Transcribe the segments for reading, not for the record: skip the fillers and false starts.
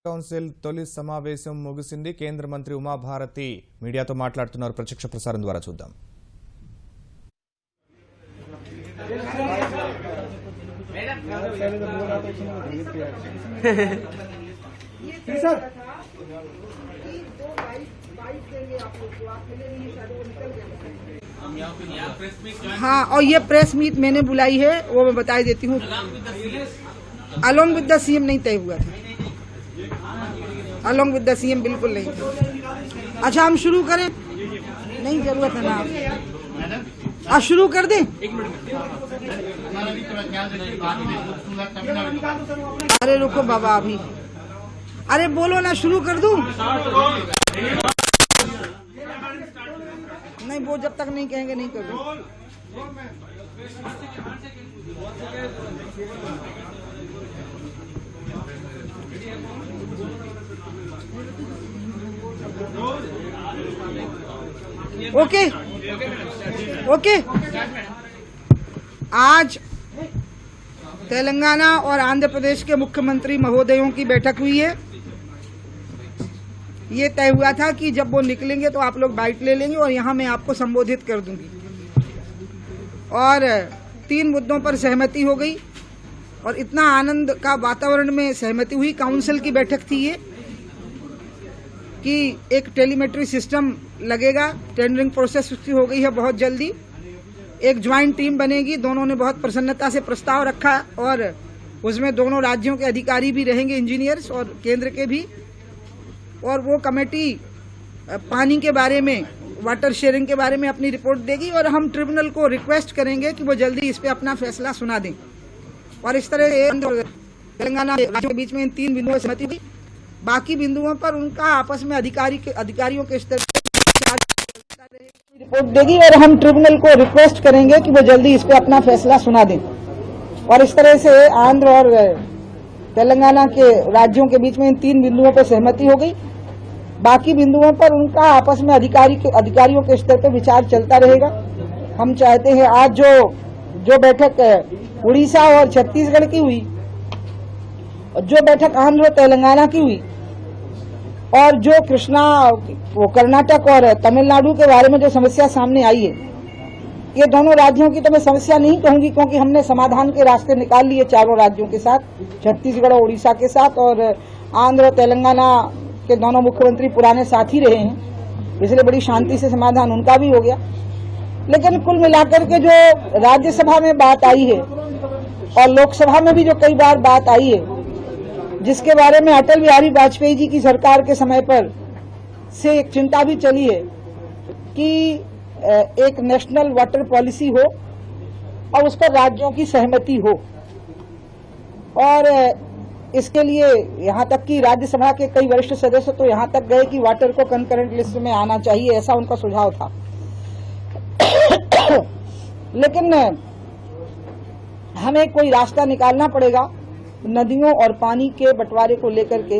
Council తొలి సమావేశం ముగిసింది. కేంద్ర మంత్రి ఉమాభారతి మీడియాతో మాట్లాడుతున్నారు. ప్రత్యక్ష ప్రసారం ద్వారా చూద్దాం. हाँ, और ये प्रेस मीट मैंने बुलाई है, वो मैं बता देती हूँ। अलोंग विद द सीएम नहीं तय हुआ था, अलोंग विद द सीएम बिल्कुल नहीं था। अच्छा, हम शुरू करें? नहीं, जरूरत है ना, आप शुरू कर दें। अरे रुको बाबा, अभी अरे बोलो ना, शुरू कर दूं? नहीं, वो जब तक नहीं कहेंगे नहीं कर दूं। Okay okay. आज तेलंगाना और आंध्र प्रदेश के मुख्यमंत्री महोदयों की बैठक हुई है। ये तय हुआ था कि जब वो निकलेंगे तो आप लोग बाइट ले लेंगे और यहाँ मैं आपको संबोधित कर दूंगी। और 3 मुद्दों पर सहमति हो गई और इतना आनंद का वातावरण में सहमति हुई। काउंसिल की बैठक थी ये कि एक टेलीमेट्री सिस्टम लगेगा, टेंडरिंग प्रोसेस उसकी हो गई है बहुत जल्दी। एक ज्वाइंट टीम बनेगी, दोनों ने बहुत प्रसन्नता से प्रस्ताव रखा और उसमें दोनों राज्यों के अधिकारी भी रहेंगे, इंजीनियर्स, और केंद्र के भी। और वो कमेटी पानी के बारे में, वाटर शेयरिंग के बारे में अपनी रिपोर्ट देगी और हम ट्रिब्यूनल को रिक्वेस्ट करेंगे कि वो जल्दी इस पे अपना फैसला सुना दें। और इस तरह तेलंगाना राज्यों के बीच में इन 3 बिंदुओं पर सहमति हुई। बाकी बिंदुओं पर उनका आपस में अधिकारियों के स्तर पर रिपोर्ट देगी और हम ट्रिब्यूनल को रिक्वेस्ट करेंगे कि वो जल्दी इस पे अपना फैसला सुना दें। और इस तरह से आंध्र और तेलंगाना के राज्यों के बीच में इन 3 बिंदुओं पर सहमति हो गई। बाकी बिंदुओं पर उनका आपस में अधिकारियों के स्तर पर विचार चलता रहेगा। हम चाहते हैं आज जो बैठक उड़ीसा और छत्तीसगढ़ की हुई, जो बैठक आंध्र और तेलंगाना की हुई, और जो कर्नाटक और तमिलनाडु के बारे में जो समस्या सामने आई है, ये दोनों राज्यों की तो मैं समस्या नहीं कहूंगी क्योंकि हमने समाधान के रास्ते निकाल लिए चारों राज्यों के साथ, छत्तीसगढ़ और उड़ीसा के साथ। और आंध्र और तेलंगाना के दोनों मुख्यमंत्री पुराने साथी रहे हैं, इसलिए बड़ी शांति से समाधान उनका भी हो गया। लेकिन कुल मिलाकर के जो राज्यसभा में बात आई है और लोकसभा में भी जो कई बार बात आई है, जिसके बारे में अटल बिहारी वाजपेयी जी की सरकार के समय पर से एक चिंता भी चली है कि एक नेशनल वाटर पॉलिसी हो और उस पर राज्यों की सहमति हो। और इसके लिए यहाँ तक कि राज्यसभा के कई वरिष्ठ सदस्य तो यहाँ तक गए कि वाटर को कंकरेंट लिस्ट में आना चाहिए, ऐसा उनका सुझाव था। लेकिन हमें कोई रास्ता निकालना पड़ेगा। नदियों और पानी के बंटवारे को लेकर के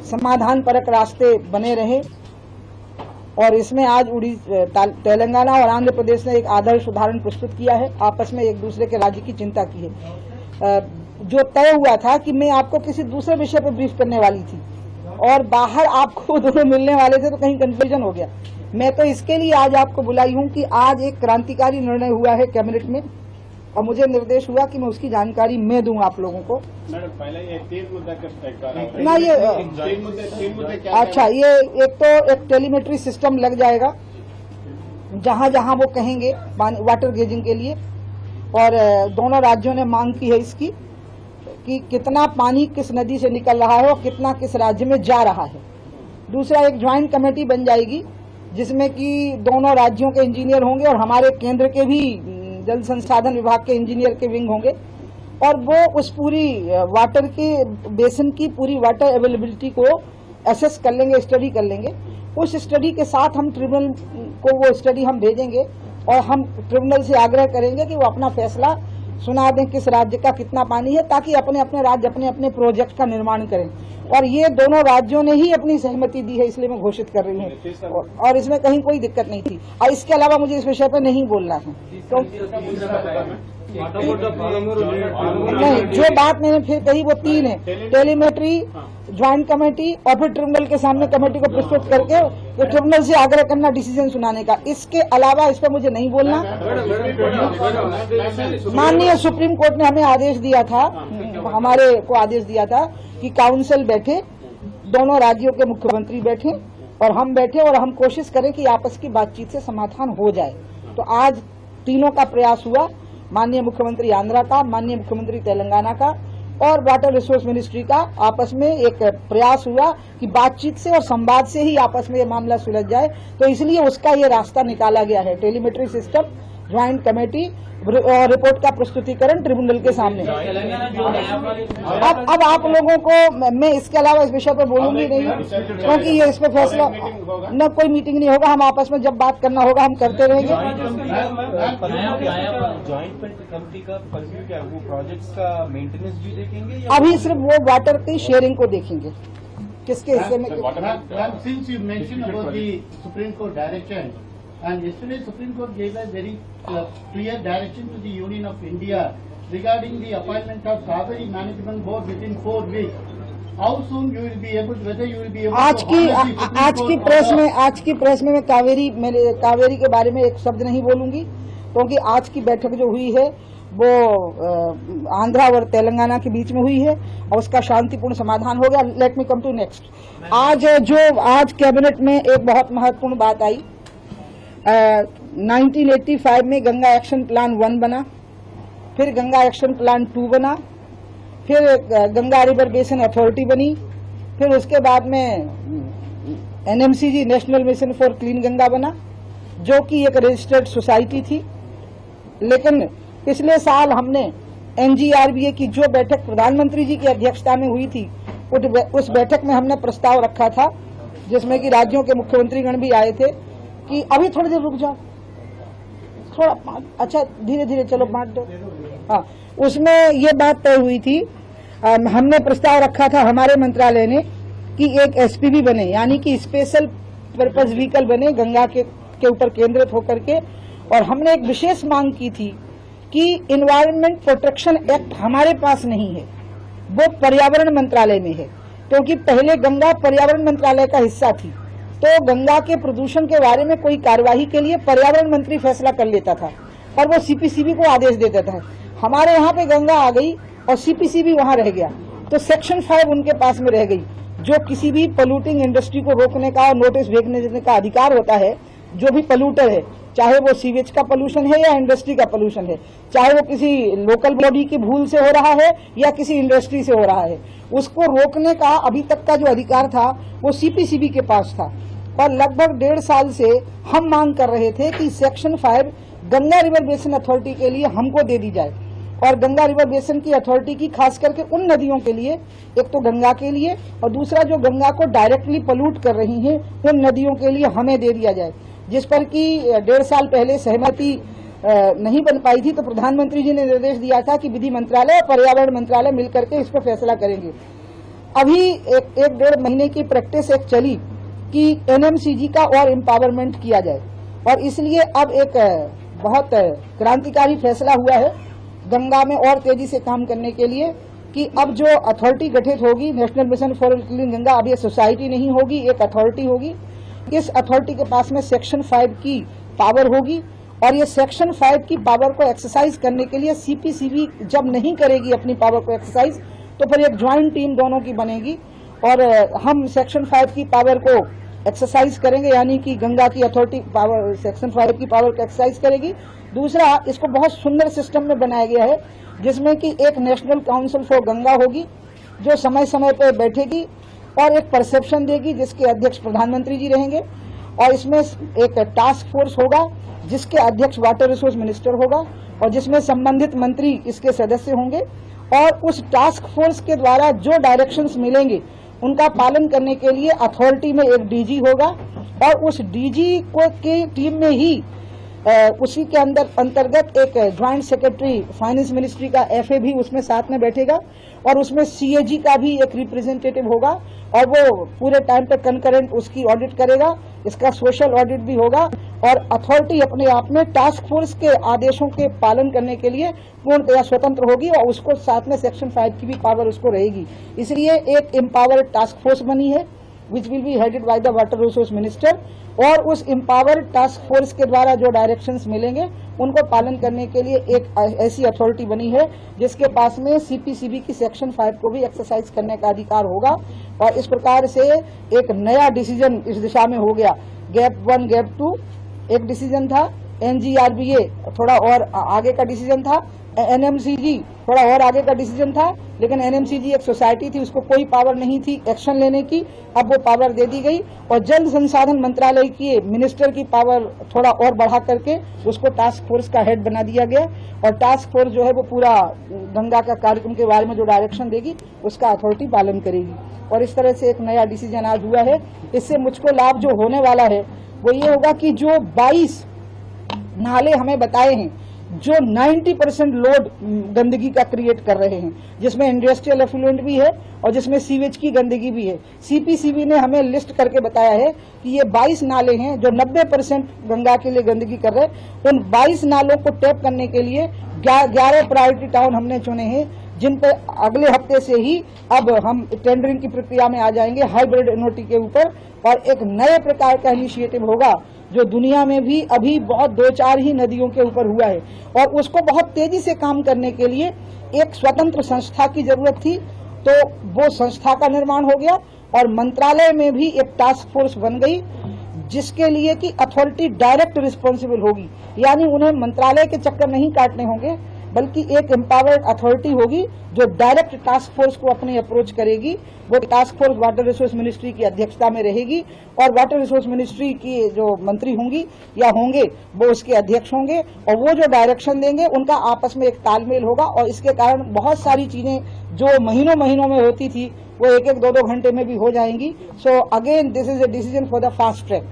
समाधान परक रास्ते बने रहे। और इसमें आज तेलंगाना और आंध्र प्रदेश ने एक आदर्श उदाहरण प्रस्तुत किया है, आपस में एक दूसरे के राज्य की चिंता की है। जो तय हुआ था कि मैं आपको किसी दूसरे विषय पर ब्रीफ करने वाली थी और बाहर आपको दोनों मिलने वाले थे, तो कहीं कंफ्यूजन हो गया। मैं तो इसके लिए आज आपको बुलाई हूं कि आज एक क्रांतिकारी निर्णय हुआ है कैबिनेट में और मुझे निर्देश हुआ कि मैं उसकी जानकारी मैं दूं आप लोगों को। मैडम, पहले ये 3 मुद्दा ना, ये 3 मुद्दे अच्छा, ये एक तो एक टेलीमेट्री सिस्टम लग जाएगा जहां जहां वो कहेंगे वाटर गेजिंग के लिए। और दोनों राज्यों ने मांग की है इसकी कि कितना पानी किस नदी से निकल रहा है और कितना किस राज्य में जा रहा है। दूसरा, एक ज्वाइंट कमेटी बन जाएगी जिसमें कि दोनों राज्यों के इंजीनियर होंगे और हमारे केंद्र के भी जल संसाधन विभाग के इंजीनियर के विंग होंगे। और वो उस पूरी वाटर के बेसिन की पूरी वाटर अवेलेबिलिटी को असेस कर लेंगे, स्टडी कर लेंगे। उस स्टडी के साथ हम ट्रिब्यूनल को वो स्टडी हम भेजेंगे और हम ट्रिब्यूनल से आग्रह करेंगे कि वो अपना फैसला सुना दें किस राज्य का कितना पानी है, ताकि अपने अपने राज्य अपने अपने प्रोजेक्ट का निर्माण करें। और ये दोनों राज्यों ने ही अपनी सहमति दी है, इसलिए मैं घोषित कर रही हूँ और इसमें कहीं कोई दिक्कत नहीं थी। और इसके अलावा मुझे इस विषय पर नहीं बोलना है। तो नहीं, जो बात मैंने फिर कही वो तीन है, टेलीमेट्री, ज्वाइंट कमेटी और फिर ट्रिब्यूनल के सामने कमेटी को प्रस्तुत करके तो ट्रिब्यूनल से आग्रह करना डिसीजन सुनाने का। इसके अलावा इस पर मुझे नहीं बोलना। माननीय सुप्रीम कोर्ट ने हमें आदेश दिया था, हमारे को आदेश दिया था कि काउंसिल बैठे, दोनों राज्यों के मुख्यमंत्री बैठे और हम बैठे और हम कोशिश करें कि आपस की बातचीत से समाधान हो जाए। तो आज तीनों का प्रयास हुआ, माननीय मुख्यमंत्री आंध्रा का, माननीय मुख्यमंत्री तेलंगाना का और वाटर रिसोर्स मिनिस्ट्री का आपस में एक प्रयास हुआ कि बातचीत से और संवाद से ही आपस में ये मामला सुलझ जाए। तो इसलिए उसका ये रास्ता निकाला गया है, टेलीमेट्री सिस्टम, ज्वाइंट कमेटी और रिपोर्ट का प्रस्तुतिकरण ट्रिब्यूनल के सामने। अब आप लोगों को मैं इसके अलावा इस विषय पर बोलूंगी नहीं, क्योंकि ये इस पर फैसला न, कोई मीटिंग नहीं होगा। हम आपस में जब बात करना होगा हम करते रहेंगे। ज्वाइंट कमेटी का पर्व्यू क्या, वो प्रोजेक्ट्स का मेंटेनेंस भी देखेंगे? अभी सिर्फ वो वाटर की शेयरिंग को देखेंगे, किसके हिस्से में। Since you mentioned about the Supreme Court direction, and yesterday Supreme Court gave a very clear direction to the Union of India regarding the appointment of Kaveri Management Board within 4 weeks. How soon you will be able, whether you will be able आज की press में मैं कावेरी के बारे में एक शब्द नहीं बोलूंगी, क्योंकि आज की बैठक जो हुई है वो आंध्रा और तेलंगाना के बीच में हुई है और उसका शांतिपूर्ण समाधान हो गया। Let me come to next. आज कैबिनेट में एक बहुत महत्वपूर्ण बात आई। 1985 में गंगा एक्शन प्लान 1 बना, फिर गंगा एक्शन प्लान 2 बना, फिर गंगा रिवर बेसिन अथॉरिटी बनी, फिर उसके बाद में NMCG national mission for clean Ganga बना, जो कि एक रजिस्टर्ड सोसाइटी थी। लेकिन पिछले साल हमने NGRBA की जो बैठक प्रधानमंत्री जी की अध्यक्षता में हुई थी, उस बैठक में हमने प्रस्ताव रखा था, जिसमें कि राज्यों के मुख्यमंत्रीगण भी आए थे, कि अभी थोड़ी देर रुक जाओ, थोड़ा अच्छा धीरे धीरे चलो बांट दो। हाँ, उसमें ये बात तय हुई थी, हमने प्रस्ताव रखा था हमारे मंत्रालय ने कि एक SPV बने, यानी कि स्पेशल पर्पज व्हीकल बने गंगा के ऊपर केंद्रित होकर के। और हमने एक विशेष मांग की थी कि इन्वायरमेंट प्रोटेक्शन एक्ट हमारे पास नहीं है, वो पर्यावरण मंत्रालय में है, क्योंकि पहले गंगा पर्यावरण मंत्रालय का हिस्सा थी। तो गंगा के प्रदूषण के बारे में कोई कार्यवाही के लिए पर्यावरण मंत्री फैसला कर लेता था और वो CPCB को आदेश दे देता है। हमारे यहाँ पे गंगा आ गई और CPCB वहाँ रह गया, तो सेक्शन 5 उनके पास में रह गई, जो किसी भी पोल्यूटिंग इंडस्ट्री को रोकने का और नोटिस भेजने का अधिकार होता है। जो भी पोल्यूटर है, चाहे वो सीवेज का पोल्यूशन है या इंडस्ट्री का पोल्यूशन है, चाहे वो किसी लोकल बॉडी की भूल से हो रहा है या किसी इंडस्ट्री से हो रहा है, उसको रोकने का अभी तक का जो अधिकार था वो CPCB के पास था। और लगभग 1.5 साल से हम मांग कर रहे थे कि section 5 Ganga river basin authority के लिए हमको दे दी जाए, और गंगा रिवर बेसिन की अथॉरिटी की खास करके उन नदियों के लिए, एक तो गंगा के लिए और दूसरा जो गंगा को डायरेक्टली पोल्यूट कर रही हैं उन नदियों के लिए हमें दे दिया जाए, जिस पर कि 1.5 साल पहले सहमति नहीं बन पाई थी। तो प्रधानमंत्री जी ने निर्देश दिया था कि विधि मंत्रालय और पर्यावरण मंत्रालय मिलकर के इस पर फैसला करेंगे। अभी एक 1.5 महीने की प्रैक्टिस एक चली कि NMCG का और एम्पावरमेंट किया जाए, और इसलिए अब एक बहुत क्रांतिकारी फैसला हुआ है गंगा में और तेजी से काम करने के लिए, कि अब जो अथॉरिटी गठित होगी, national mission for clean Ganga, अब ये सोसाइटी नहीं होगी, एक अथॉरिटी होगी। इस अथॉरिटी के पास में सेक्शन 5 की पावर होगी, और ये सेक्शन 5 की पावर को एक्सरसाइज करने के लिए CPCB जब नहीं करेगी अपनी पावर को एक्सरसाइज, तो फिर एक ज्वाइंट टीम दोनों की बनेगी और हम सेक्शन 5 की पावर को एक्सरसाइज करेंगे, यानी कि गंगा की अथॉरिटी पावर सेक्शन 5 की पावर को एक्सरसाइज करेगी। दूसरा, इसको बहुत सुंदर सिस्टम में बनाया गया है, जिसमें कि एक नेशनल काउंसिल फॉर गंगा होगी, जो समय समय पर बैठेगी और एक परसेप्शन देगी, जिसके अध्यक्ष प्रधानमंत्री जी रहेंगे, और इसमें एक टास्क फोर्स होगा जिसके अध्यक्ष वाटर रिसोर्स मिनिस्टर होगा, और जिसमें संबंधित मंत्री इसके सदस्य होंगे। और उस टास्क फोर्स के द्वारा जो डायरेक्शंस मिलेंगे उनका पालन करने के लिए अथॉरिटी में एक DG होगा, और उस DG को की टीम में ही उसी के अंतर्गत एक ज्वाइंट सेक्रेटरी फाइनेंस मिनिस्ट्री का FA भी उसमें साथ में बैठेगा और उसमें CAG का भी एक रिप्रेजेंटेटिव होगा और वो पूरे टाइम पे कंकरेंट उसकी ऑडिट करेगा। इसका सोशल ऑडिट भी होगा और अथॉरिटी अपने आप में टास्क फोर्स के आदेशों के पालन करने के लिए पूर्णतया स्वतंत्र होगी और उसको साथ में सेक्शन 5 की भी पावर उसको रहेगी। इसलिए एक एम्पावर्ड टास्क फोर्स बनी है which will be headed by the water resource minister और उस एम्पावर्ड टास्क फोर्स के द्वारा जो डायरेक्शंस मिलेंगे उनको पालन करने के लिए एक ऐसी अथॉरिटी बनी है जिसके पास में CPCB की सेक्शन 5 को भी एक्सरसाइज करने का अधिकार होगा। और इस प्रकार से एक नया डिसीजन इस दिशा में हो गया। गैप 1 गैप 2 एक डिसीजन था, NGRBA थोड़ा और आगे का डिसीजन था, NMCG थोड़ा और आगे का डिसीजन था, लेकिन NMCG एक सोसाइटी थी, उसको कोई पावर नहीं थी एक्शन लेने की, अब वो पावर दे दी गई और जल संसाधन मंत्रालय की मिनिस्टर की पावर थोड़ा और बढ़ा करके उसको टास्क फोर्स का हेड बना दिया गया और टास्क फोर्स जो है वो पूरा गंगा का कार्यक्रम के बारे में जो डायरेक्शन देगी उसका अथॉरिटी पालन करेगी। और इस तरह से एक नया डिसीजन आज हुआ है। इससे मुझको लाभ जो होने वाला है वो ये होगा कि जो 22 नाले हमें बताए हैं जो 90% लोड गंदगी का क्रिएट कर रहे हैं, जिसमें इंडस्ट्रियल एफ्लुएंट भी है और जिसमें सीवेज की गंदगी भी है, CPCB ने हमें लिस्ट करके बताया है कि ये 22 नाले हैं जो 90% गंगा के लिए गंदगी कर रहे हैं। उन 22 नालों को टैप करने के लिए 11 प्रायोरिटी टाउन हमने चुने हैं जिन पर अगले हफ्ते से ही अब हम टेंडरिंग की प्रक्रिया में आ जाएंगे हाइब्रिड एनओटी के ऊपर और एक नए प्रकार का इनिशिएटिव होगा जो दुनिया में भी अभी बहुत 2-4 ही नदियों के ऊपर हुआ है और उसको बहुत तेजी से काम करने के लिए एक स्वतंत्र संस्था की जरूरत थी। तो वो संस्था का निर्माण हो गया और मंत्रालय में भी एक टास्क फोर्स बन गई जिसके लिए कि अथॉरिटी डायरेक्ट रिस्पॉन्सिबल होगी, यानी उन्हें मंत्रालय के चक्कर नहीं काटने होंगे बल्कि एक एम्पावर्ड अथॉरिटी होगी जो डायरेक्ट टास्क फोर्स को अपनी अप्रोच करेगी। वो task force water resource ministry की अध्यक्षता में रहेगी और वाटर रिसोर्स मिनिस्ट्री की जो मंत्री होंगी या होंगे वो उसके अध्यक्ष होंगे और वो जो डायरेक्शन देंगे उनका आपस में एक तालमेल होगा और इसके कारण बहुत सारी चीजें जो महीनों में होती थी वो 1-2 घंटे में भी हो जाएंगी। So again this is a decision for the fast track.